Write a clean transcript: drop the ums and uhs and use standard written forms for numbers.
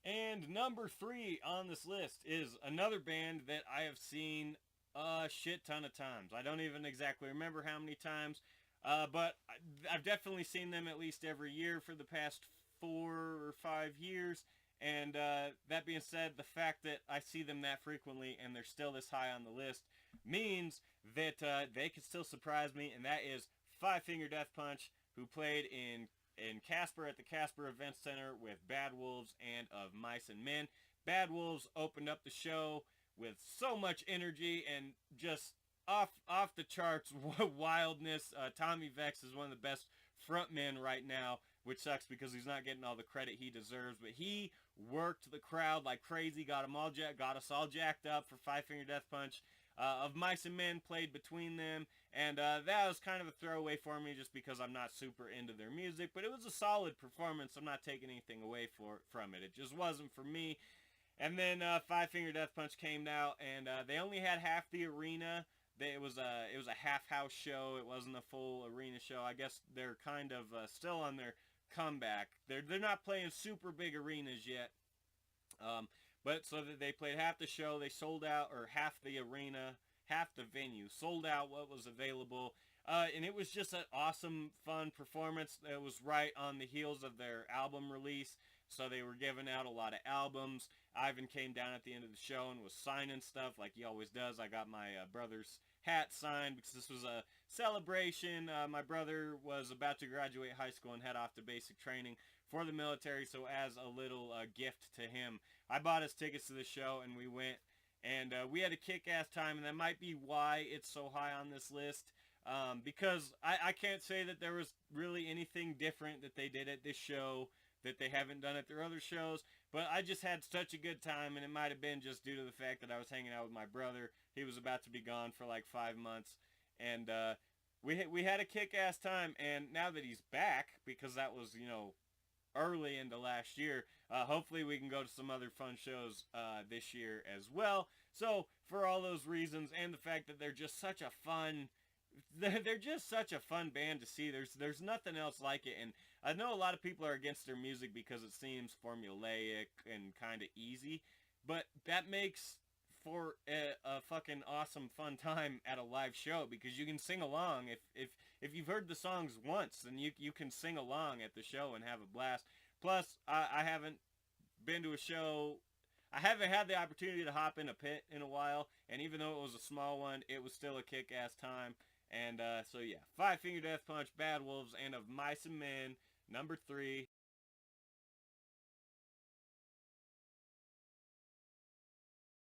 And number 3 on this list is another band that I have seen a shit ton of times. I don't even exactly remember how many times, but I've definitely seen them at least every year for the past 4 or 5 years. And that being said, the fact that I see them that frequently and they're still this high on the list means that they can still surprise me, and that is Five Finger Death Punch, who played in Casper at the Casper Event Center with Bad Wolves and Of Mice and Men. Bad Wolves opened up the show with so much energy and just off the charts wildness. Tommy Vex is one of the best frontmen right now, which sucks because he's not getting all the credit he deserves. But he worked the crowd like crazy, got us all jacked up for Five Finger Death Punch. Of Mice and Men played between them, and that was kind of a throwaway for me just because I'm not super into their music, but it was a solid performance. I'm not taking anything away from it. It just wasn't for me. And then Five Finger Death Punch came out, and they only had half the arena. It was a half house show. It wasn't a full arena show. I guess they're kind of still on their comeback. They're not playing super big arenas yet. But so that they played half the show, they sold out, or half the arena, half the venue, sold out what was available. And it was just an awesome, fun performance. It was right on the heels of their album release, so they were giving out a lot of albums. Ivan came down at the end of the show and was signing stuff like he always does. I got my brother's hat signed because this was a celebration. My brother was about to graduate high school and head off to basic training for the military, so as a little gift to him, I bought his tickets to the show and we went, and we had a kick-ass time, and that might be why it's so high on this list. Because I can't say that there was really anything different that they did at this show that they haven't done at their other shows, but I just had such a good time, and it might have been just due to the fact that I was hanging out with my brother. He was about to be gone for like 5 months, and we had a kick-ass time, and now that he's back, because that was, early into last year. Hopefully we can go to some other fun shows this year as well. So for all those reasons and the fact that they're just such a fun they're just such a fun band to see. There's nothing else like it, and I know a lot of people are against their music because it seems formulaic and kind of easy, but that makes for a fucking awesome fun time at a live show because you can sing along. If you've heard the songs once, then you can sing along at the show and have a blast. Plus, I haven't been to a show. I haven't had the opportunity to hop in a pit in a while, and even though it was a small one, it was still a kick-ass time. And so yeah, Five Finger Death Punch, Bad Wolves, and Of Mice and Men, number 3.